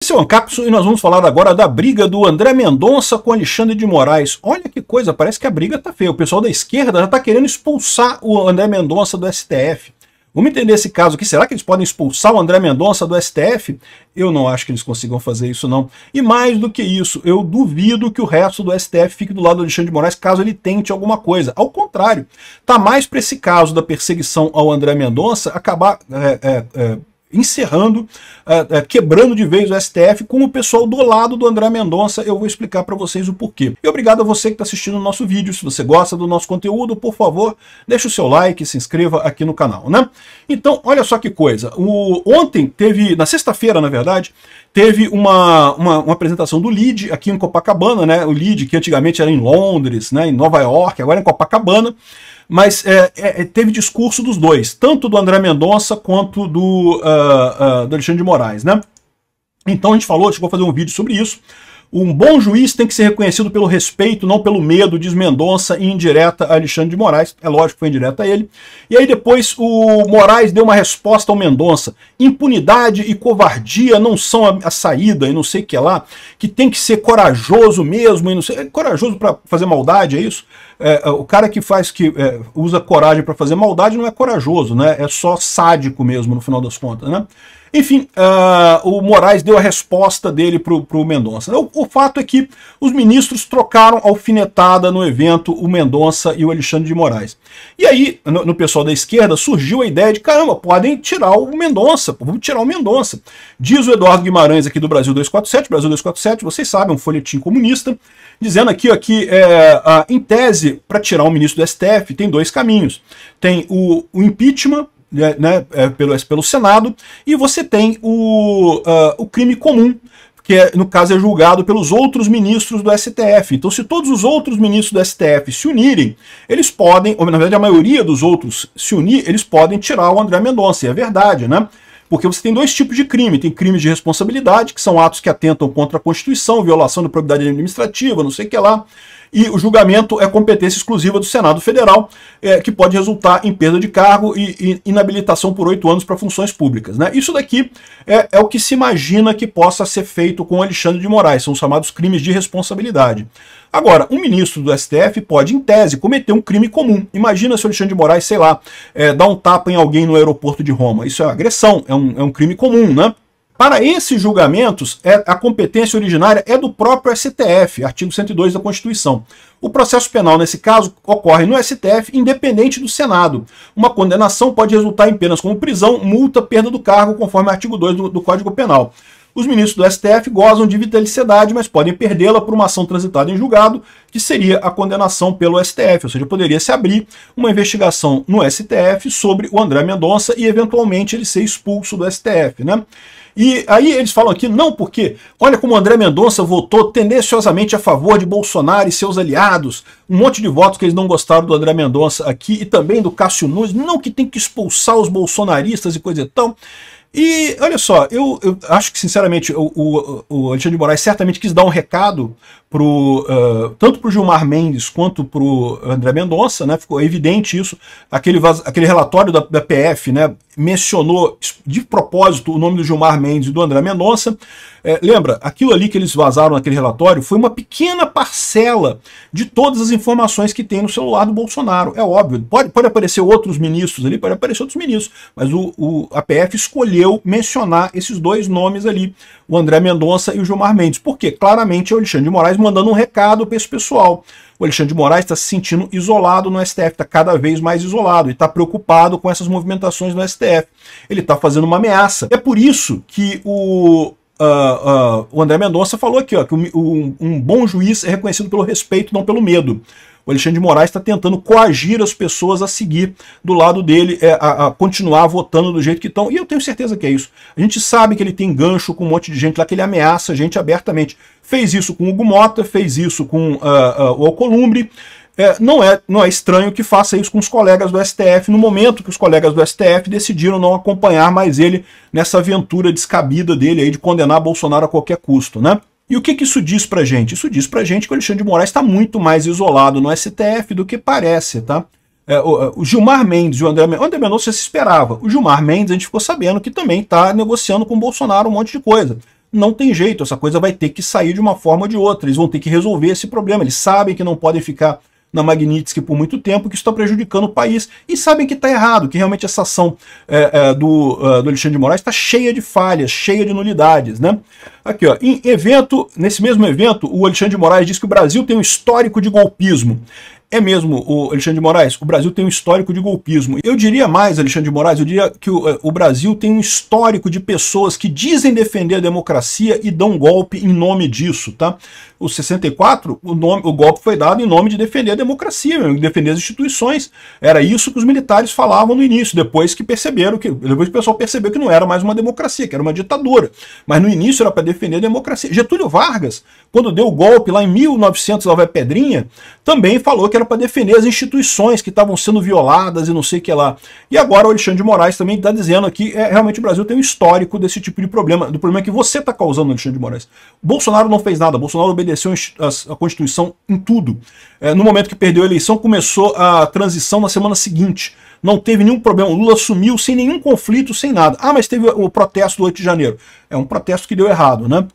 Esse é o Ancapso e nós vamos falar agora da briga do André Mendonça com Alexandre de Moraes. Olha que coisa, parece que a briga tá feia. O pessoal da esquerda já tá querendo expulsar o André Mendonça do STF. Vamos entender esse caso aqui. Será que eles podem expulsar o André Mendonça do STF? Eu não acho que eles consigam fazer isso, não. E mais do que isso, eu duvido que o resto do STF fique do lado do Alexandre de Moraes caso ele tente alguma coisa. Ao contrário, tá mais para esse caso da perseguição ao André Mendonça acabar encerrando, quebrando de vez o STF com o pessoal do lado do André Mendonça. Eu vou explicar para vocês o porquê. E obrigado a você que está assistindo o nosso vídeo. Se você gosta do nosso conteúdo, por favor, deixa o seu like e se inscreva aqui no canal, né? Então, olha só que coisa. Ontem teve, na sexta-feira, na verdade, teve uma apresentação do LIDE aqui em Copacabana, né? O LIDE, que antigamente era em Londres, né? Em Nova York, agora é em Copacabana. Mas teve discurso dos dois, tanto do André Mendonça quanto do Alexandre de Moraes, né? Então a gente chegou a fazer um vídeo sobre isso. Um bom juiz tem que ser reconhecido pelo respeito, não pelo medo, diz Mendonça em indireta a Alexandre de Moraes. É lógico que foi indireta a ele. E aí depois o Moraes deu uma resposta ao Mendonça. Impunidade e covardia não são a saída e não sei o que lá, que tem que ser corajoso mesmo, e não sei, corajoso para fazer maldade, é isso? O cara que usa coragem para fazer maldade não é corajoso, né? É só sádico mesmo, no final das contas, né? Enfim, o Moraes deu a resposta dele pro Mendonça. O fato é que os ministros trocaram alfinetada no evento, o Mendonça e o Alexandre de Moraes. E aí, no pessoal da esquerda, surgiu a ideia de, caramba, podem tirar o Mendonça, vamos tirar o Mendonça. Diz o Eduardo Guimarães aqui do Brasil 247, vocês sabem, um folhetim comunista, dizendo aqui que em tese, para tirar um ministro do STF, tem dois caminhos. Tem o impeachment, né, pelo Senado, e você tem o crime comum, que no caso é julgado pelos outros ministros do STF. Então, se todos os outros ministros do STF se unirem, eles podem, ou na verdade a maioria dos outros se unir, eles podem tirar o André Mendonça, e é verdade, né? Porque você tem dois tipos de crime. Tem crimes de responsabilidade, que são atos que atentam contra a Constituição, violação da probidade administrativa, não sei o que lá. E o julgamento é competência exclusiva do Senado Federal, que pode resultar em perda de cargo e inabilitação por 8 anos para funções públicas, né? Isso daqui é o que se imagina que possa ser feito com Alexandre de Moraes, são os chamados crimes de responsabilidade. Agora, um ministro do STF pode, em tese, cometer um crime comum. Imagina se o Alexandre de Moraes, sei lá, dá um tapa em alguém no aeroporto de Roma. Isso é agressão, é um crime comum, né? Para esses julgamentos, a competência originária é do próprio STF, artigo 102 da Constituição. O processo penal, nesse caso, ocorre no STF, independente do Senado. Uma condenação pode resultar em penas como prisão, multa, perda do cargo, conforme o artigo 2 do Código Penal. Os ministros do STF gozam de vitaliciedade, mas podem perdê-la por uma ação transitada em julgado, que seria a condenação pelo STF, ou seja, poderia se abrir uma investigação no STF sobre o André Mendonça e, eventualmente, ele ser expulso do STF, né? E aí eles falam aqui, não, porque olha como o André Mendonça votou tendenciosamente a favor de Bolsonaro e seus aliados, um monte de votos que eles não gostaram do André Mendonça aqui e também do Cássio Nunes, não, que tem que expulsar os bolsonaristas e coisa e tal. E olha só, eu acho que sinceramente o Alexandre de Moraes certamente quis dar um recado tanto para o Gilmar Mendes quanto para o André Mendonça, né? Ficou evidente isso. Aquele relatório da PF, né, mencionou de propósito o nome do Gilmar Mendes e do André Mendonça. Lembra, aquilo ali que eles vazaram naquele relatório foi uma pequena parcela de todas as informações que tem no celular do Bolsonaro. É óbvio, pode aparecer outros ministros ali, pode aparecer outros ministros, mas a PF escolheu mencionar esses dois nomes ali, o André Mendonça e o Gilmar Mendes, porque claramente é o Alexandre de Moraes mandando um recado para esse pessoal. O Alexandre de Moraes está se sentindo isolado no STF, está cada vez mais isolado e está preocupado com essas movimentações no STF. Ele está fazendo uma ameaça. É por isso que o André Mendonça falou aqui, que um bom juiz é reconhecido pelo respeito, não pelo medo. O Alexandre de Moraes está tentando coagir as pessoas a seguir do lado dele, a continuar votando do jeito que estão. E eu tenho certeza que é isso. A gente sabe que ele tem gancho com um monte de gente lá, que ele ameaça a gente abertamente. Fez isso com o Hugo Mota, fez isso com o Alcolumbre. Não é estranho que faça isso com os colegas do STF, no momento que os colegas do STF decidiram não acompanhar mais ele nessa aventura descabida dele aí de condenar Bolsonaro a qualquer custo, né? E o que isso diz pra gente? Isso diz pra gente que o Alexandre de Moraes está muito mais isolado no STF do que parece, tá? O Gilmar Mendes e o André Mendonça se esperava. O Gilmar Mendes, a gente ficou sabendo que também está negociando com o Bolsonaro um monte de coisa. não tem jeito, essa coisa vai ter que sair de uma forma ou de outra, eles vão ter que resolver esse problema, eles sabem que não podem ficar na Magnitsky por muito tempo, que isso está prejudicando o país, e sabem que está errado, que realmente essa ação do Alexandre de Moraes está cheia de falhas, cheia de nulidades, né? Aqui, ó, nesse mesmo evento, o Alexandre de Moraes diz que o Brasil tem um histórico de golpismo. É mesmo, o Alexandre de Moraes, o Brasil tem um histórico de golpismo. Eu diria mais, Alexandre de Moraes, eu diria que o Brasil tem um histórico de pessoas que dizem defender a democracia e dão golpe em nome disso, tá? O 64, o golpe foi dado em nome de defender a democracia, de defender as instituições. Era isso que os militares falavam no início, depois que o pessoal percebeu que não era mais uma democracia, que era uma ditadura. Mas no início era para defender a democracia. Getúlio Vargas, quando deu o golpe lá em 1900, lá vai Pedrinha, também falou que era para defender as instituições que estavam sendo violadas e não sei o que lá. E agora o Alexandre de Moraes também está dizendo que realmente o Brasil tem um histórico desse tipo de problema, do problema que você está causando, Alexandre de Moraes. Bolsonaro não fez nada, Bolsonaro obedeceu a Constituição em tudo. No momento que perdeu a eleição, começou a transição na semana seguinte. Não teve nenhum problema, o Lula assumiu sem nenhum conflito, sem nada. Ah, mas teve o protesto do 8 de janeiro. É um protesto que deu errado, né?